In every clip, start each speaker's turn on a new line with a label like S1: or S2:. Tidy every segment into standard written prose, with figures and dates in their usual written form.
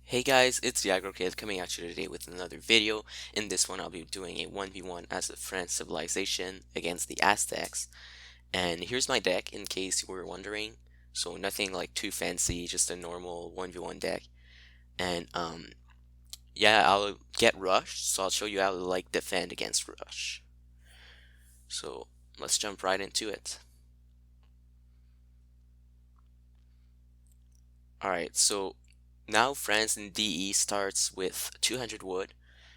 S1: Hey guys, it's TheAggroKid coming at you today with another video. In this one, I'll be doing a 1v1 as a French civilization against the Aztecs. And here's my deck in case you were wondering. So nothing like too fancy, just a normal 1v1 deck. And yeah, I'll get rushed, so I'll show you how to like defend against rush. So let's jump right into it. Alright, so now France in DE starts with 200 wood.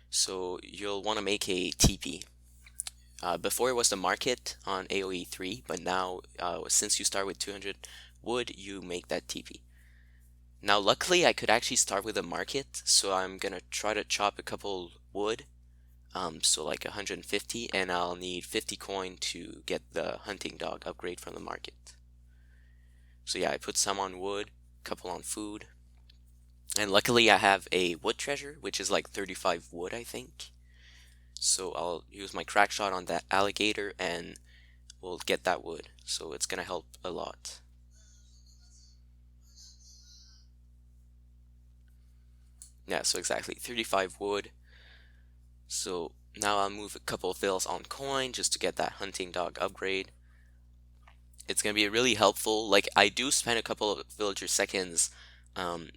S1: So you'll want to make a TP. Before it was the market on AoE 3, but now since you start with 200 wood, you make that TP. Now luckily I could actually start with a market, so I'm gonna try to chop a couple wood, so like 150, and I'll need 50 coin to get the hunting dog upgrade from the market. So yeah, I put some on wood, couple on food, and luckily I have a wood treasure, which is like 35 wood I think. So I'll use my crack shot on that alligator and we'll get that wood. So it's gonna help a lot. Yeah, so exactly 35 wood. So now I'll move a couple of vills on coin just to get that hunting dog upgrade. It's gonna be really helpful. Like I do spend a couple of villager seconds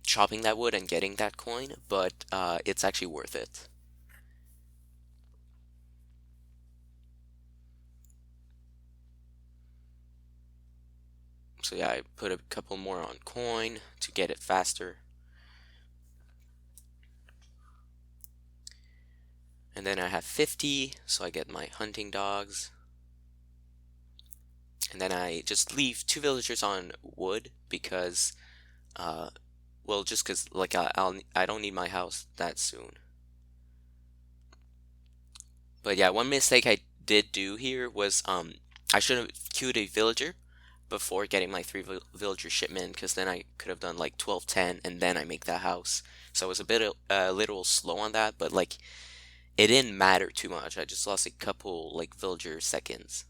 S1: chopping that wood and getting that coin, but it's actually worth it. So yeah, I put a couple more on coin to get it faster. And then I have 50, so I get my hunting dogs. And then I just leave 2 villagers on wood because, well, just because like I don't need my house that soon. But yeah, one mistake I did do here was I should have queued a villager before getting my 3 villager shipment, because then I could have done like 12, 10, and then I make that house. So I was a bit little slow on that, but like it didn't matter too much. I just lost a couple like villager seconds.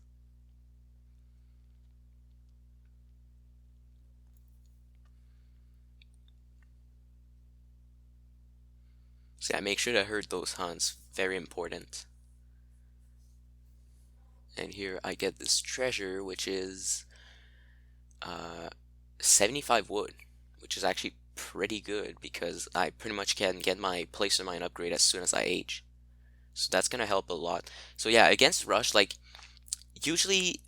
S1: So yeah, make sure to herd those hunts. Very important. And here I get this treasure, which is uh, 75 wood, which is actually pretty good because I pretty much can get my placer mine upgrade as soon as I age. So that's gonna help a lot. So yeah, against rush, like usually,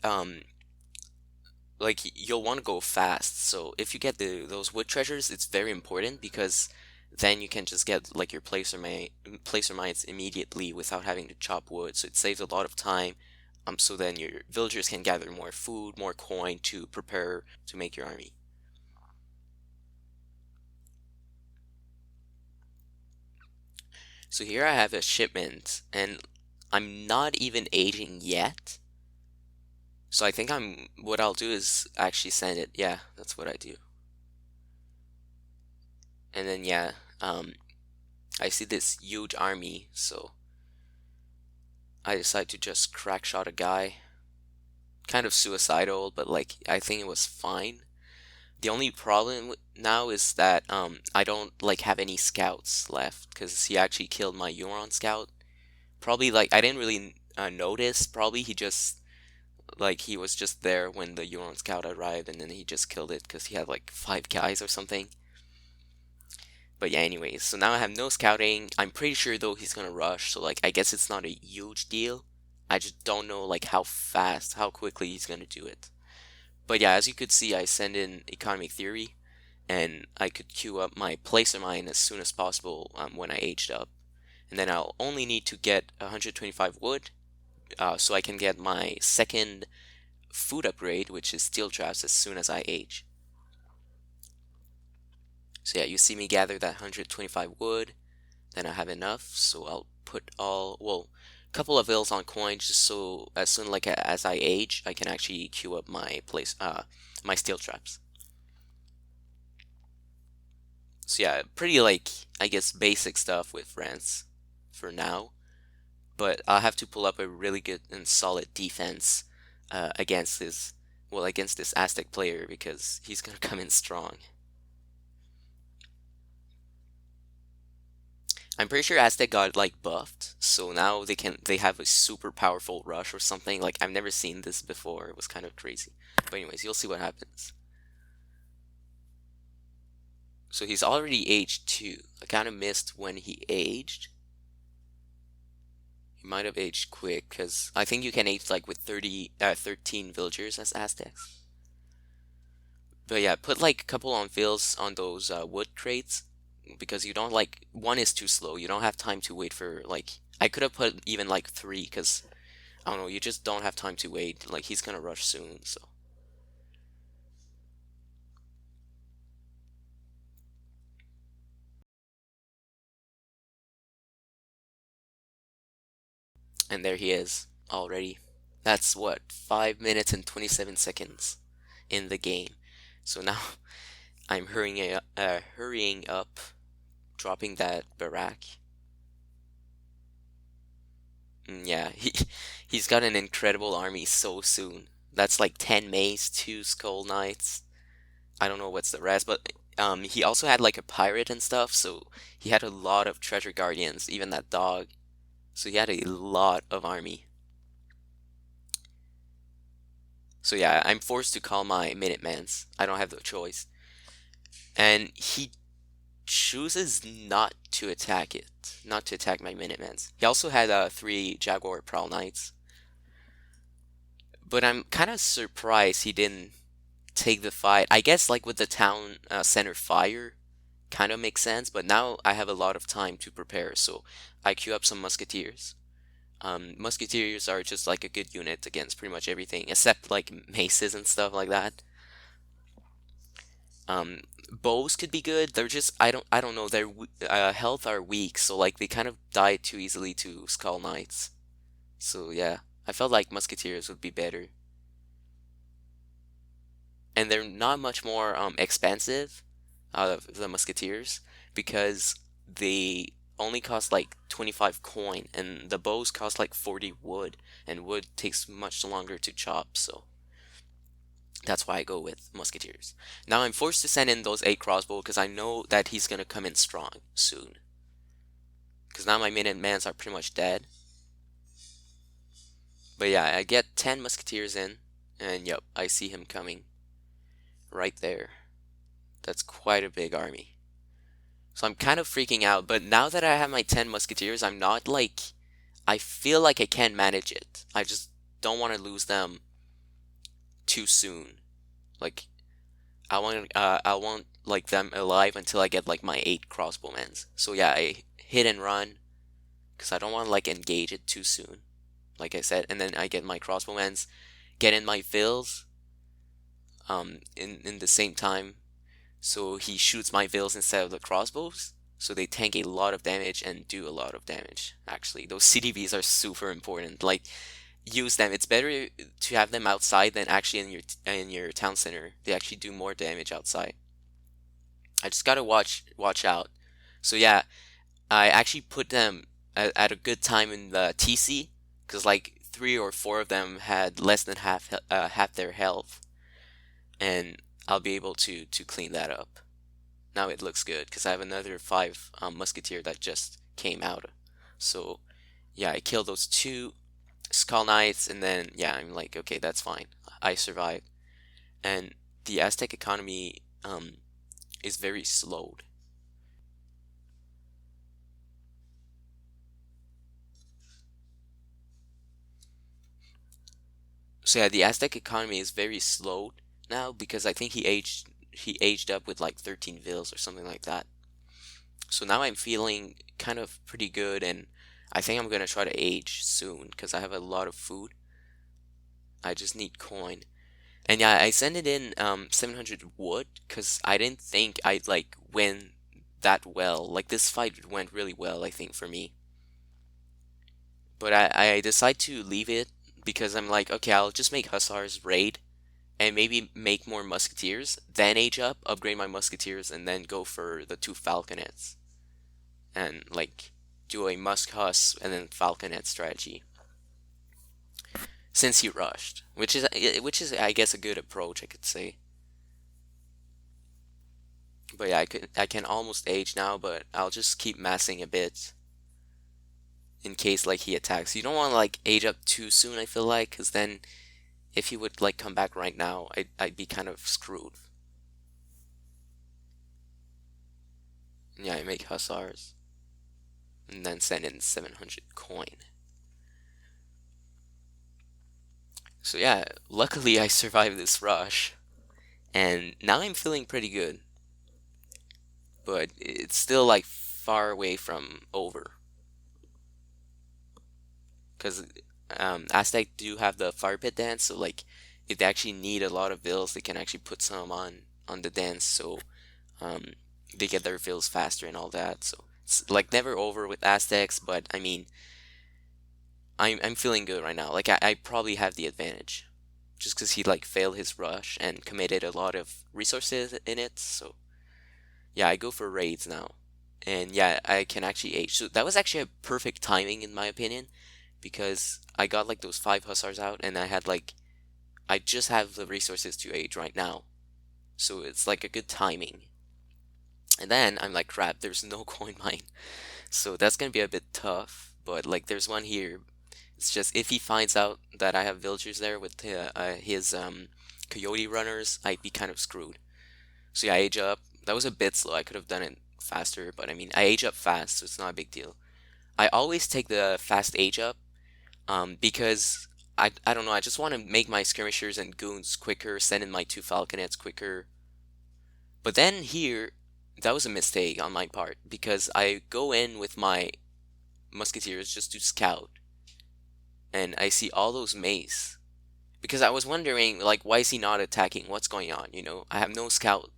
S1: like you'll want to go fast. So if you get those wood treasures, it's very important because then you can just get like your placer mines immediately without having to chop wood. So it saves a lot of time. So then your villagers can gather more food, more coin to prepare to make your army. So here I have a shipment, and I'm not even aging yet. So I think what I'll do is actually send it. Yeah, that's what I do. And then yeah, I see this huge army, so I decide to just crack shot a guy. Kind of suicidal, but like I think it was fine. The only problem now is that I don't like have any scouts left because he actually killed my Euron scout. Probably like I didn't really notice. Probably he just like he was just there when the Euron scout arrived, and then he just killed it because he had like 5 guys or something. But yeah, anyways, so now I have no scouting. I'm pretty sure though he's gonna rush, so like I guess it's not a huge deal. I just don't know like how fast, how quickly he's gonna do it. But yeah, as you could see, I send in economic theory, and I could queue up my placer mine as soon as possible when I aged up. And then I'll only need to get 125 wood, so I can get my second food upgrade, which is steel traps, as soon as I age. So yeah, you see me gather that 125 wood, then I have enough, so I'll put well, a couple of ills on coin just so as soon like as I age, I can actually queue up my steel traps. So yeah, pretty like I guess basic stuff with France for now, but I'll have to pull up a really good and solid defense against this Aztec player because he's gonna come in strong. I'm pretty sure Aztec got like buffed, so now they have a super powerful rush or something. Like I've never seen this before. It was kind of crazy. But anyways, you'll see what happens. So he's already aged 2. I kind of missed when he aged. He might have aged quick because I think you can age like with 13 villagers as Aztecs. But yeah, put like a couple on fills on those wood crates because you don't like one is too slow. You don't have time to wait for like I could have put even like 3 because I don't know. You just don't have time to wait. Like he's gonna rush soon. So and there he is already. That's what 5 minutes and 27 seconds in the game. So now I'm hurrying up, dropping that barrack. Yeah, he's got an incredible army so soon. That's like 10 mace, 2 skull knights. I don't know what's the rest, but he also had like a pirate and stuff, so he had a lot of treasure guardians, even that dog. So he had a lot of army. So yeah, I'm forced to call my Minutemans. I don't have the choice. And he chooses not to attack it, not to attack my Minutemans. He also had 3 jaguar prowl knights, but I'm kind of surprised he didn't take the fight. I guess like with the town center fire, kind of makes sense. But now I have a lot of time to prepare, so I queue up some musketeers. Musketeers are just like a good unit against pretty much everything, except like maces and stuff like that. Um, Bows could be good. They're just I don't know. Their health are weak, so like they kind of die too easily to skull knights. So yeah, I felt like musketeers would be better, and they're not much more expensive out of the musketeers because they only cost like 25 coin, and the bows cost like 40 wood, and wood takes much longer to chop. So that's why I go with musketeers. Now I'm forced to send in those 8 crossbow because I know that he's gonna come in strong soon. Because now my Minutemans are pretty much dead. But yeah, I get 10 musketeers in, and yep, I see him coming right there. That's quite a big army. So I'm kind of freaking out, but now that I have my 10 musketeers, I'm not like I feel like I can manage it. I just don't want to lose them too soon. Like I want like them alive until I get like my 8 crossbowmen. So yeah, I hit and run because I don't want to like engage it too soon. Like I said, and then I get my crossbowmen, get in my fills in the same time. So he shoots my vills instead of the crossbows. So they tank a lot of damage and do a lot of damage. Actually, those CDVs are super important. Like use them. It's better to have them outside than actually in your town center. They actually do more damage outside. I just gotta watch out. So yeah, I actually put them at a good time in the TC because like 3 or 4 of them had less than half their health, and I'll be able to clean that up. Now it looks good because I have another 5 musketeer that just came out. So yeah, I killed those 2 skull knights, and then yeah, I'm like, okay, that's fine. I survived, and the Aztec economy is very slowed. So yeah, the Aztec economy is very slowed now because I think he aged up with like 13 vills or something like that. So now I'm feeling kind of pretty good, and I think I'm gonna try to age soon because I have a lot of food. I just need coin. And yeah, I sent it in 700 wood because I didn't think I'd like win that well. Like this fight went really well, I think, for me. But I decide to leave it because I'm like, okay, I'll just make hussars raid and maybe make more musketeers, then age up, upgrade my musketeers, and then go for the 2 falconets and like do a musk huss and then falconet strategy. Since he rushed, which is I guess a good approach, I could say. But yeah, I can almost age now, but I'll just keep massing a bit in case like he attacks. You don't want to like age up too soon, I feel like, because then if he would like come back right now, I'd be kind of screwed. Yeah, I make hussars and then send in 700 coin. So yeah, luckily I survived this rush, and now I'm feeling pretty good, but it's still like far away from over. Because Aztec do have the fire pit dance, so like if they actually need a lot of vills, they can actually put some on the dance, so um, they get their fills faster and all that. So it's like never over with Aztecs, but I mean, I'm feeling good right now. Like I probably have the advantage, just because he like failed his rush and committed a lot of resources in it. So yeah, I go for raids now, and yeah, I can actually age. So that was actually a perfect timing in my opinion, because I got like those 5 hussars out, and I just have the resources to age right now. So it's like a good timing. And then I'm like, crap, there's no coin mine. So that's gonna be a bit tough. But like, there's one here. It's just if he finds out that I have villagers there with his coyote runners, I'd be kind of screwed. So yeah, I age up. That was a bit slow. I could have done it faster, but I mean, I age up fast, so it's not a big deal. I always take the fast age up, because I don't know. I just want to make my skirmishers and goons quicker, send in my 2 falconets quicker. But then here, that was a mistake on my part because I go in with my musketeers just to scout, and I see all those mace. Because I was wondering, like, why is he not attacking? What's going on? I have no scout.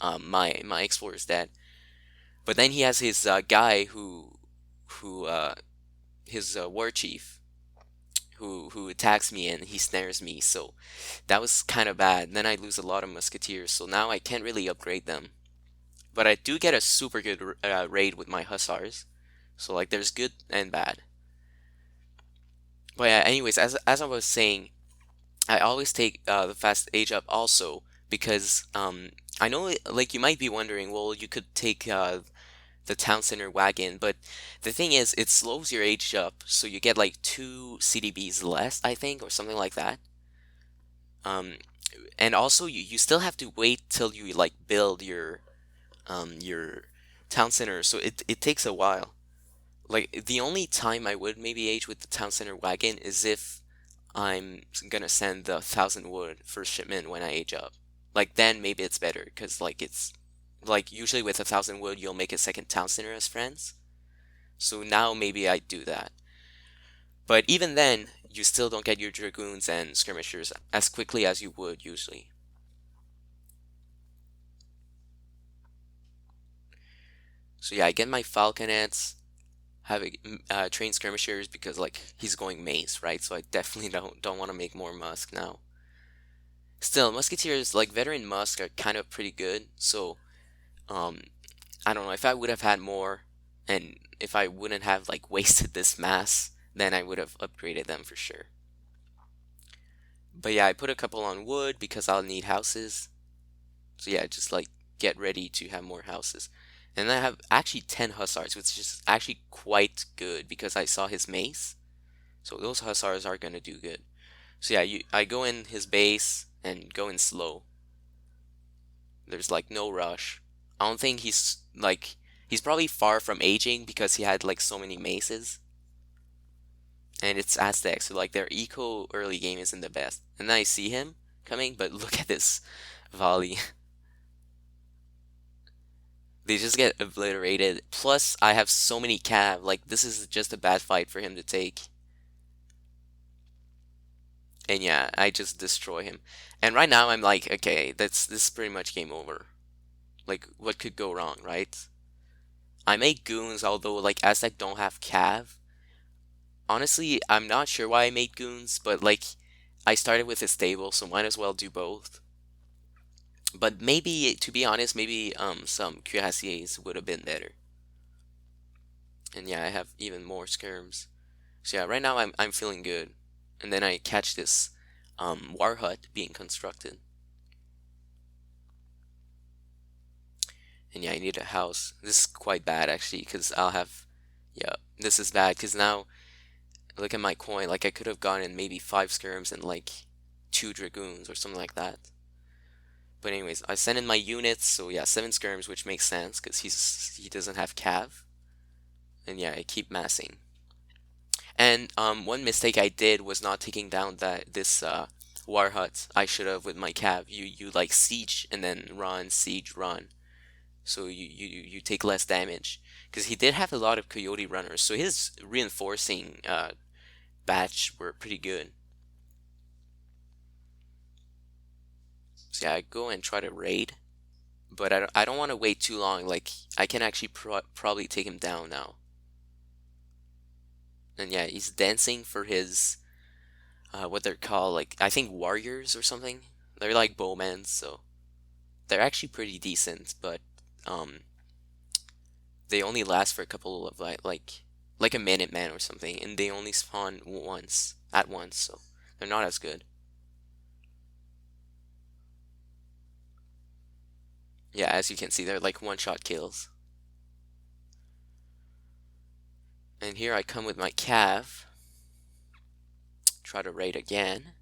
S1: My explorer is dead. But then he has his guy who his war chief who attacks me and he snares me. So that was kind of bad. Then I lose a lot of musketeers. So now I can't really upgrade them. But I do get a super good raid with my hussars. So like there's good and bad. But yeah, anyways, as I was saying, I always take the fast age up also because I know like you might be wondering, well, you could take the town center wagon, but the thing is, it slows your age up, so you get like 2 CDBs less, I think, or something like that. Um, and also you still have to wait till you like build your town center, so it takes a while. Like the only time I would maybe age with the town center wagon is if I'm gonna send the 1,000 wood first shipment when I age up. Like then maybe it's better because like it's like usually with 1,000 wood you'll make a second town center as friends. So now maybe I do that. But even then, you still don't get your dragoons and skirmishers as quickly as you would usually. So yeah, I get my falconets, have a train skirmishers because like he's going mace, right? So I definitely don't want to make more musk now. Still, musketeers like veteran musk are kind of pretty good. So um, I don't know if I would have had more, and if I wouldn't have like wasted this mass, then I would have upgraded them for sure. But yeah, I put a couple on wood because I'll need houses. So yeah, just like get ready to have more houses. And I have actually 10 hussars, which is actually quite good because I saw his mace. So those hussars are gonna do good. So yeah, I go in his base and go in slow. There's like no rush. I don't think he's probably far from aging because he had like so many maces. And it's Aztec, so like their eco early game isn't the best. And then I see him coming, but look at this volley. They just get obliterated. Plus, I have so many cav. Like, this is just a bad fight for him to take. And yeah, I just destroy him. And right now, I'm like, okay, this is pretty much game over. Like, what could go wrong, right? I make goons, although like Aztec don't have cav. Honestly, I'm not sure why I made goons, but like, I started with a stable, so might as well do both. But maybe, to be honest, maybe some Cuirassiers would have been better. And yeah, I have even more skirms. So yeah, right now I'm feeling good. And then I catch this war hut being constructed. And yeah, I need a house. This is quite bad actually, because I'll have, yeah, this is bad because now look at my coin. Like I could have gotten maybe 5 skirms and like 2 dragoons or something like that. But anyways, I sent in my units, so yeah, 7 skirms, which makes sense because he doesn't have cav. And yeah, I keep massing. And one mistake I did was not taking down that this war hut. I should have with my cav. You like siege and then run, siege, run. So you take less damage because he did have a lot of coyote runners. So his reinforcing batch were pretty good. So yeah, I go and try to raid, but I don't want to wait too long. Like I can actually probably take him down now. And yeah, he's dancing for his what they're called, like I think warriors or something. They're like bowmen, so they're actually pretty decent, but um they only last for a couple of like a minute man or something, and they only spawn once at once, so they're not as good. Yeah, as you can see, they're like one-shot kills. And here I come with my cav, try to raid again.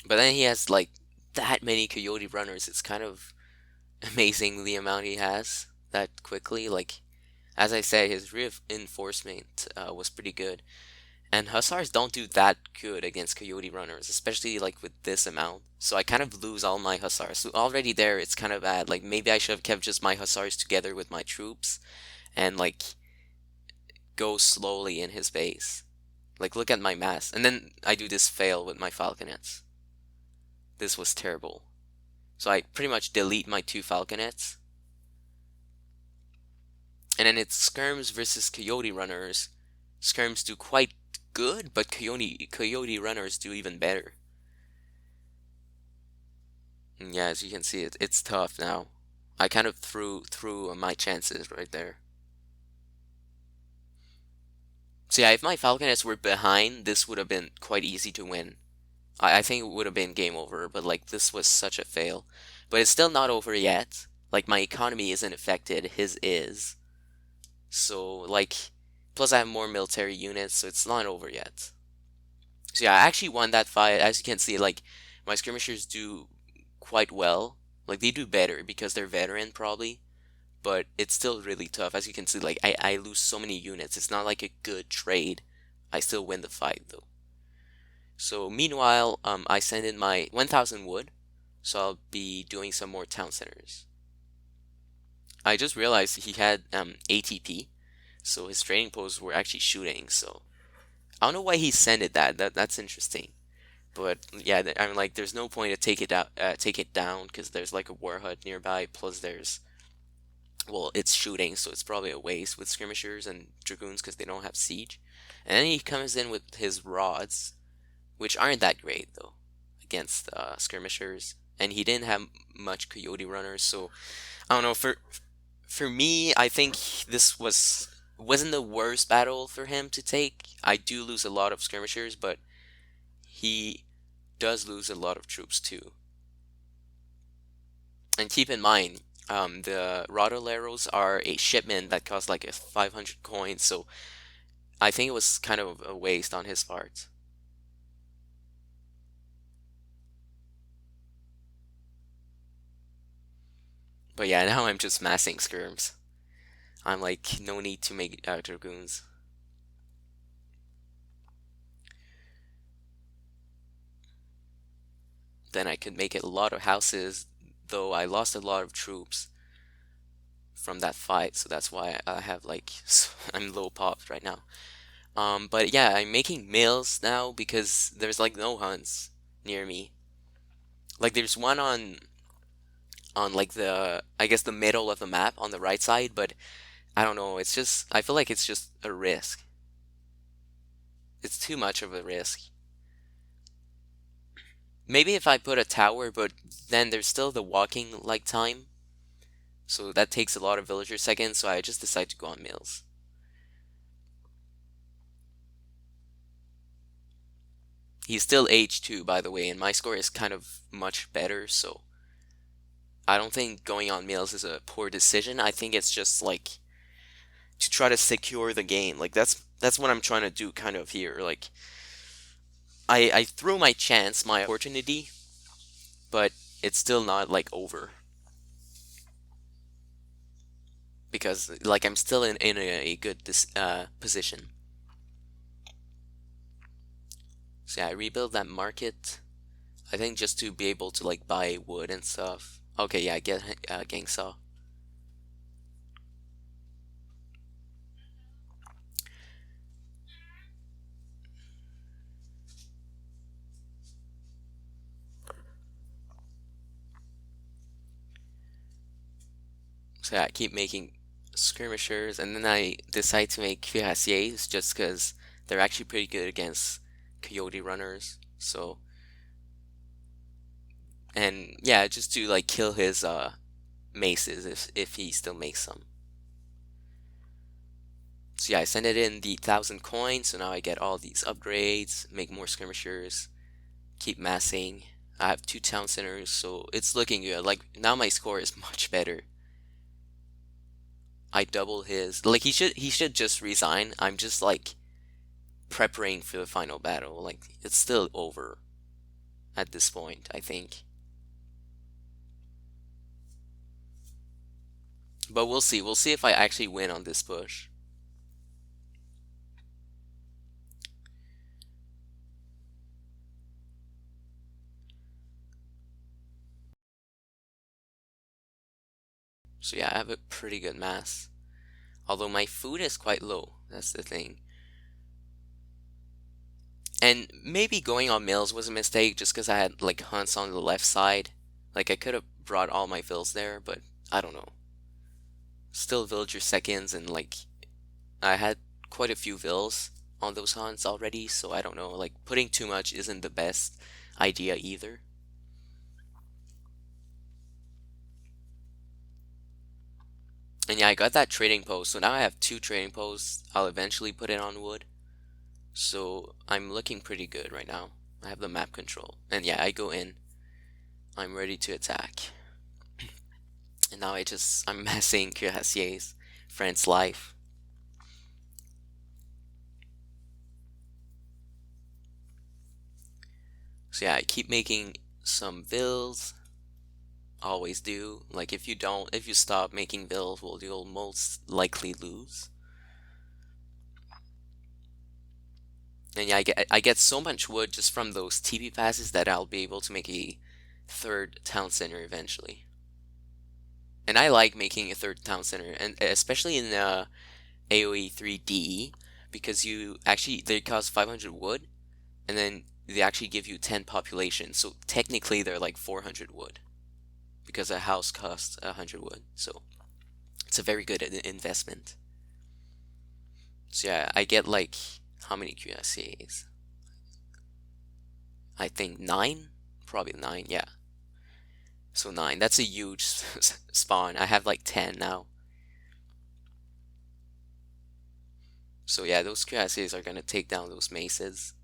S1: But then he has like that many coyote runners. It's kind of amazing the amount he has that quickly. Like as I said, his reinforcement was pretty good. And hussars don't do that good against coyote runners, especially like with this amount. So I kind of lose all my hussars. So already there, it's kind of bad. Like maybe I should have kept just my hussars together with my troops and like go slowly in his base. Like look at my mass. And then I do this fail with my falconets. This was terrible. So I pretty much delete my 2 falconets. And then it's skirms versus coyote runners. Skirms do quite good, but coyote runners do even better. And yeah, as you can see, it's tough now. I kind of threw my chances right there. So yeah, if my falconets were behind, this would have been quite easy to win. I think it would have been game over, but like this was such a fail. But it's still not over yet. Like my economy isn't affected, his is. So like, plus I have more military units, so it's not over yet. So yeah, I actually won that fight. As you can see, like my skirmishers do quite well. Like they do better because they're veteran probably, but it's still really tough. As you can see, like I lose so many units. It's not like a good trade. I still win the fight though. So meanwhile, I send in my 1,000 wood, so I'll be doing some more town centers. I just realized he had ATP, so his training posts were actually shooting. So I don't know why he sent it that's interesting. But yeah, I'm like, there's no point to take it down because there's like a war hut nearby. Plus, there's well, it's shooting, so it's probably a waste with skirmishers and dragoons because they don't have siege. And then he comes in with his rods, which aren't that great though against skirmishers. And he didn't have much coyote runners, so I don't know. For me, I think this wasn't the worst battle for him to take. I do lose a lot of skirmishers, but he does lose a lot of troops too. And keep in mind, the Rotoleros are a shipment that costs like a 500 coins, so I think it was kind of a waste on his part. But yeah, now I'm just massing skirms. I'm like, no need to make dragoons. Then I could make a lot of houses, though I lost a lot of troops from that fight, so that's why I have like I'm low popped right now. But yeah, I'm making mills now because there's like no hunts near me. Like there's one on like the I guess the middle of the map on the right side, but I don't know, it's just I feel like it's just a risk. It's too much of a risk. Maybe if I put a tower, but then there's still the walking like time. So that takes a lot of villager seconds, so I just decide to go on mills. He's still age 2, by the way, and my score is kind of much better, so I don't think going on males is a poor decision. I think it's just like to try to secure the game. Like that's what I'm trying to do kind of here. Like I threw my chance, my opportunity, but it's still not like over because like I'm still in a good position. So yeah, I rebuild that market. I think just to be able to like buy wood and stuff. Okay, yeah, I get gang saw. So yeah, I keep making skirmishers, and then I decide to make cuirassiers just because they're actually pretty good against coyote runners. So and yeah, just to like kill his maces if he still makes some. So yeah, I send it in the 1,000 coins, so now I get all these upgrades, make more skirmishers, keep massing. I have 2 town centers, so it's looking good. Like now my score is much better. I double his. Like he should just resign. I'm just like preparing for the final battle. Like it's still over at this point, I think. But we'll see. We'll see if I actually win on this push. So yeah, I have a pretty good mass. Although my food is quite low. That's the thing. And maybe going on mills was a mistake just because I had like hunts on the left side. Like I could have brought all my vills there, but I don't know. Still villager seconds and like I had quite a few vills on those hunts already, so I don't know. Like putting too much isn't the best idea either. And yeah, I got that trading post, so now I have 2 trading posts. I'll eventually put it on wood. So I'm looking pretty good right now. I have the map control. And yeah, I go in. I'm ready to attack. And now I'm massing Cuirassiers. France life. So yeah, I keep making some vills. Always do. Like if you stop making vills, well, you'll most likely lose. And yeah, I get so much wood just from those TP passes that I'll be able to make a third town center eventually. And I like making a third town center, and especially in AOE 3 DE, because they cost 500 wood, and then they actually give you 10 population. So technically they're like 400 wood, because a house costs 100 wood. So it's a very good investment. So yeah, I get like how many QSAs? I think 9, probably 9. Yeah, so 9. That's a huge spawn. I have like 10 now. So yeah, those QSAs are gonna take down those maces.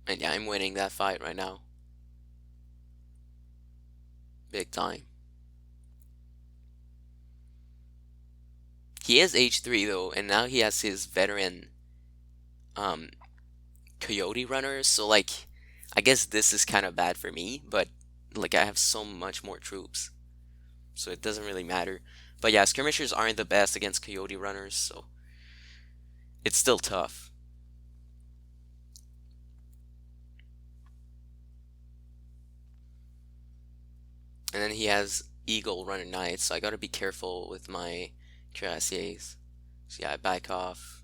S1: And yeah, I'm winning that fight right now. Big time. He is age 3 though, and now he has his veteran um coyote runners, so like I guess this is kind of bad for me, but like I have so much more troops. So it doesn't really matter. But yeah, skirmishers aren't the best against coyote runners, so it's still tough. And then he has eagle runner knights, so I gotta be careful with my cuirassiers. So yeah, I back off.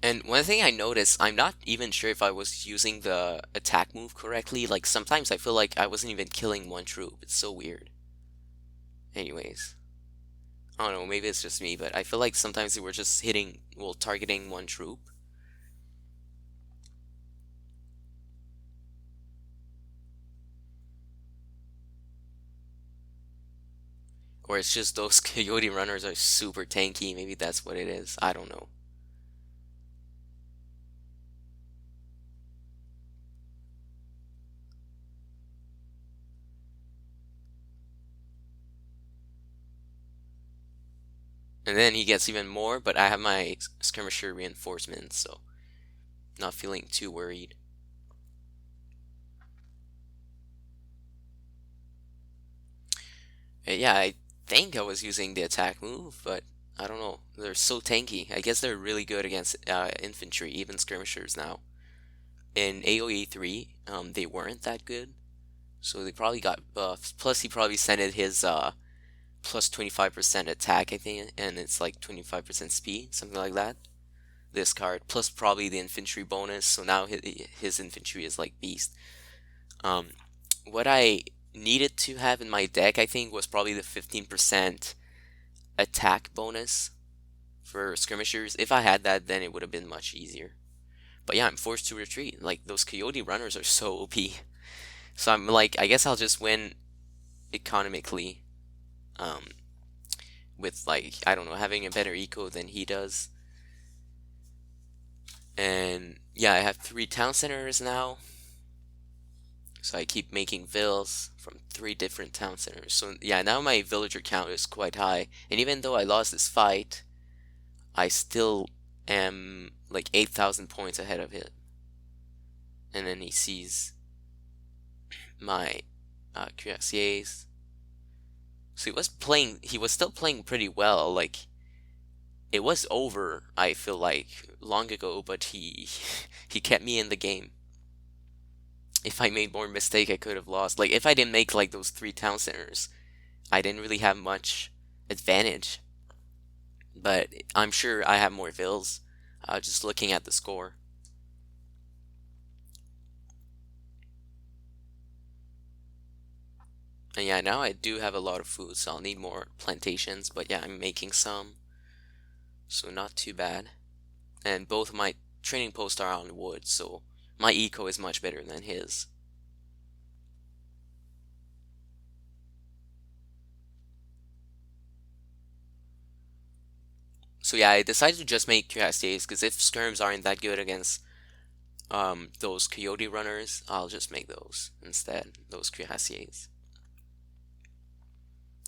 S1: And one thing I noticed, I'm not even sure if I was using the attack move correctly. Like sometimes I feel like I wasn't even killing one troop. It's so weird. Anyways, I don't know, maybe it's just me, but I feel like sometimes they were just targeting one troop. Or it's just those coyote runners are super tanky. Maybe that's what it is. I don't know. And then he gets even more, but I have my skirmisher reinforcements, so not feeling too worried. Yeah, I think I was using the attack move, but I don't know. They're so tanky. I guess they're really good against infantry, even skirmishers now. In AoE 3, they weren't that good, so they probably got buffed. Plus, he probably sent it his plus 25% attack, I think, and it's like 25% speed, something like that. This card, plus probably the infantry bonus, so now his infantry is like beast. Um, what I needed to have in my deck, I think, was probably the 15% attack bonus for skirmishers. If I had that, then it would have been much easier. But yeah, I'm forced to retreat. Like, those coyote runners are so OP. So I'm like, I guess I'll just win economically. Um, with like, I don't know, having a better eco than he does. And yeah, I have 3 town centers now. So I keep making vills from 3 different town centers. So yeah, now my villager count is quite high. And even though I lost this fight, I still am like 8,000 points ahead of him. And then he sees my Cuirassiers. So he was still playing pretty well. Like, it was over, I feel like, long ago, but he kept me in the game. If I made more mistake, I could have lost. Like, if I didn't make like those 3 town centers, I didn't really have much advantage. But I'm sure I have more vills. Just looking at the score. And yeah, now I do have a lot of food, so I'll need more plantations. But yeah, I'm making some, so not too bad. And both of my training posts are on wood, so my eco is much better than his. So yeah, I decided to just make Cuirassiers because if skirms aren't that good against those coyote runners, I'll just make those instead, those Cuirassiers.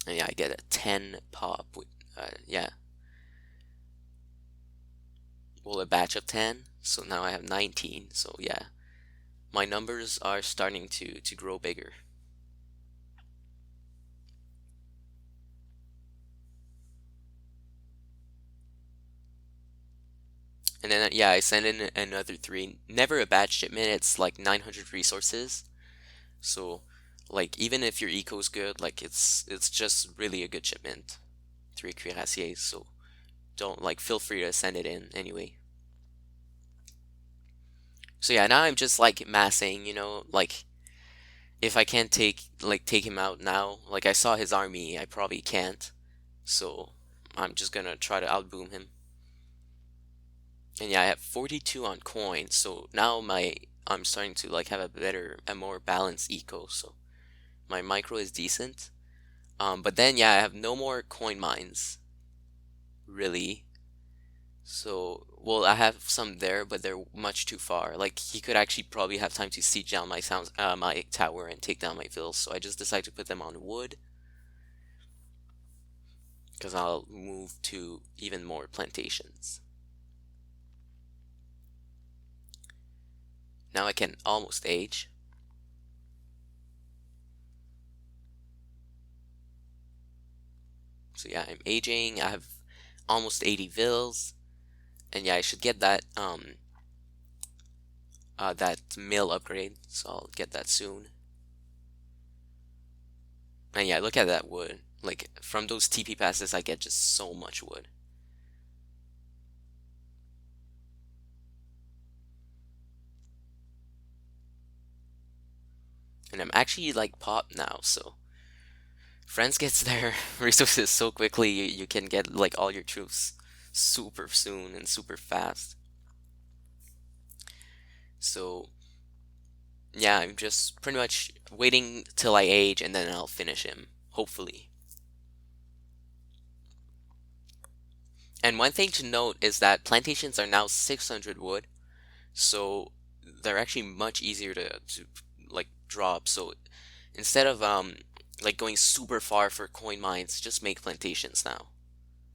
S1: And yeah, I get a 10 pop with yeah, well, a batch of 10. So now I have 19. So yeah, my numbers are starting to grow bigger. And then yeah, I send in another 3. Never a batch shipment. It's like 900 resources. So like, even if your eco is good, like, it's just really a good shipment. 3 cuirassiers. So don't, like, feel free to send it in anyway. So yeah, now I'm just like massing, like, if I can't take him out now, like, I saw his army, I probably can't. So I'm just gonna try to outboom him. And yeah, I have 42 on coins, so now I'm starting to like have a more balanced eco, so my micro is decent. But then yeah, I have no more coin mines, really. So, well, I have some there, but they're much too far. Like, he could actually probably have time to siege down my tower and take down my vills. So I just decided to put them on wood because I'll move to even more plantations. Now I can almost age. So yeah, I'm aging. I have almost 80 vills, and yeah, I should get that mill upgrade. So I'll get that soon. And yeah, look at that wood. Like, from those TP passes, I get just so much wood. And I'm actually like pop now, so friends gets their resources so quickly, you can get like all your troops super soon and super fast. So yeah, I'm just pretty much waiting till I age and then I'll finish him, hopefully. And one thing to note is that plantations are now 600 wood, so they're actually much easier to like drop. So instead of like going super far for coin mines, just make plantations now.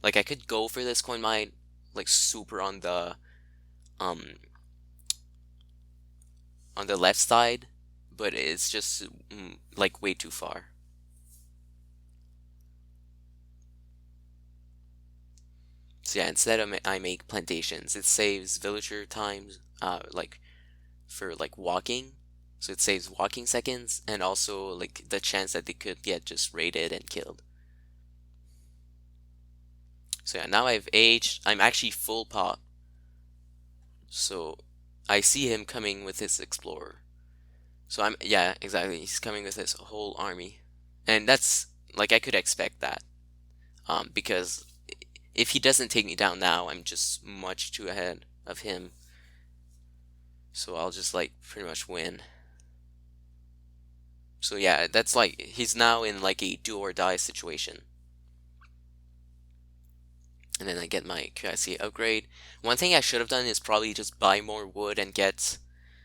S1: Like I could go for this coin mine like super um on the left side, but it's just like way too far. So yeah, instead of I make plantations, it saves villager times, like for like walking. So it saves walking seconds and also like the chance that they could get just raided and killed. So yeah, now I've aged. I'm actually full pop. So I see him coming with his explorer. So I'm yeah, exactly. He's coming with his whole army. And that's like I could expect that. Because if he doesn't take me down now, I'm just much too ahead of him. So I'll just like pretty much win. So yeah, that's like he's now in like a do or die situation. And then I get my Cuirassier upgrade. One thing I should have done is probably just buy more wood and get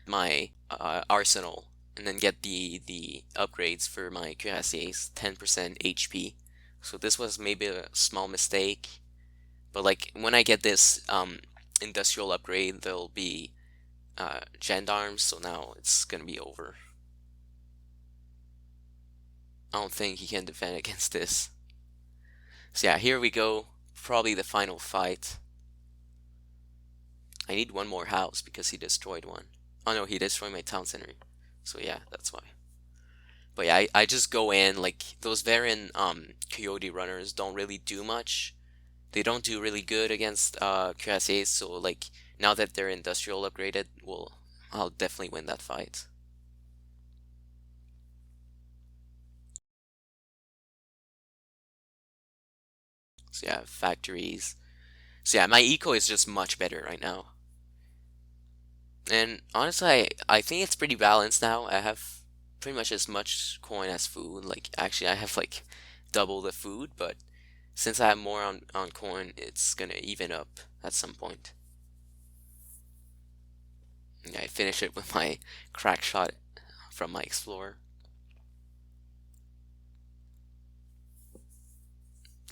S1: my arsenal, and then get the upgrades for my Cuirassiers, 10% HP. So this was maybe a small mistake, but like when I get this industrial upgrade, there'll be gendarmes. So now it's gonna be over. I don't think he can defend against this. So yeah, here we go. Probably the final fight. I need one more house because he destroyed one. Oh no, he destroyed my town center. So yeah, that's why. But yeah, I just go in, like those Varan Coyote runners don't really do much. They don't do really good against Cuirassiers, so like now that they're industrial upgraded, I'll definitely win that fight. So yeah, factories. So yeah, my eco is just much better right now. And honestly, I think it's pretty balanced now. I have pretty much as much coin as food. Like actually I have like double the food, but since I have more on coin, it's gonna even up at some point. Yeah, I finish it with my crack shot from my explorer.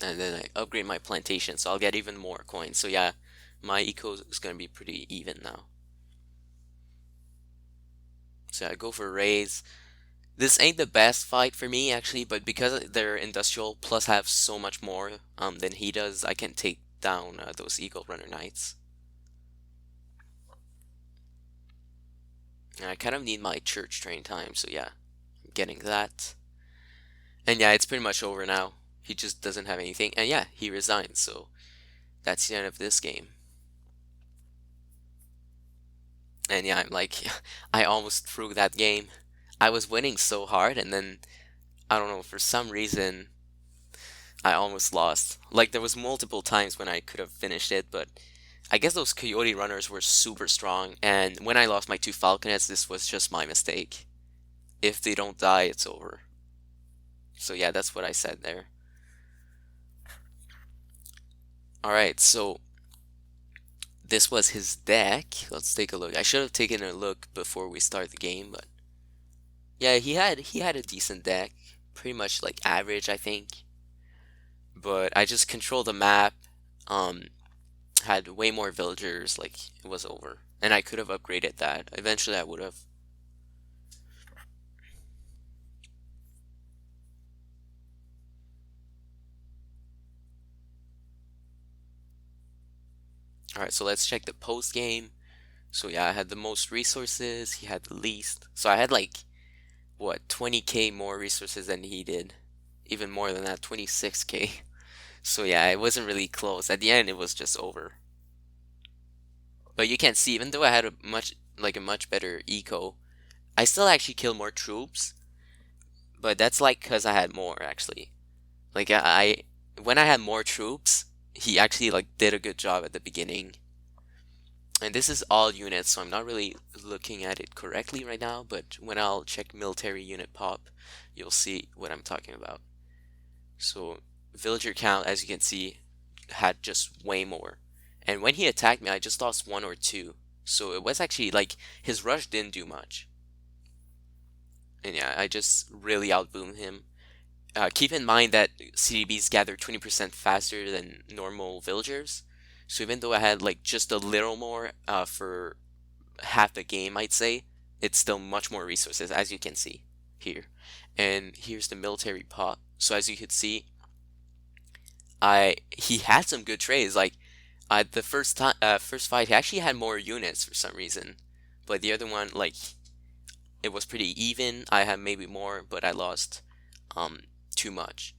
S1: And then I upgrade my plantation, so I'll get even more coins. So yeah, my eco is gonna be pretty even now. So I go for raise. This ain't the best fight for me actually, but because they're industrial plus have so much more than he does, I can take down those Eagle Runner Knights. And I kind of need my church train time, so yeah, I'm getting that. And yeah, it's pretty much over now. He just doesn't have anything, and yeah, he resigns, so that's the end of this game. And yeah, I'm like, I almost threw that game. I was winning so hard, and then I don't know, for some reason I almost lost. Like there was multiple times when I could have finished it, but I guess those coyote runners were super strong, and when I lost my two falconets, this was just my mistake. If they don't die, it's over. So yeah, that's what I said there. Alright, so this was his deck. Let's take a look. I should have taken a look before we start the game, but yeah, he had a decent deck. Pretty much like average, I think. But I just controlled the map. Um, had way more villagers, like it was over. And I could have upgraded that. Eventually I would have. Alright, so let's check the post game. So yeah, I had the most resources, he had the least. So I had like what, 20k more resources than he did. Even more than that, 26k. So yeah, it wasn't really close. At the end it was just over. But you can see even though I had a much better eco, I still actually killed more troops, but that's like cuz I had more actually. Like when I had more troops, he actually like did a good job at the beginning. And this is all units, so I'm not really looking at it correctly right now, but when I'll check military unit pop, you'll see what I'm talking about. So villager count, as you can see, had just way more. And when he attacked me, I just lost one or two. So it was actually like his rush didn't do much. And yeah, I just really outboomed him. Keep in mind that CDBs gather 20% faster than normal villagers. So even though I had like just a little more for half the game, I'd say, it's still much more resources, as you can see here. And here's the military pot. So as you could see, he had some good trades. Like the first fight, he actually had more units for some reason, but the other one, like it was pretty even. I had maybe more, but I lost um too much.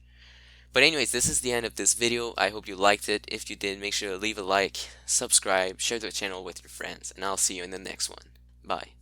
S1: But anyways, this is the end of this video. I hope you liked it. If you did, make sure to leave a like, subscribe, share the channel with your friends, and I'll see you in the next one. Bye.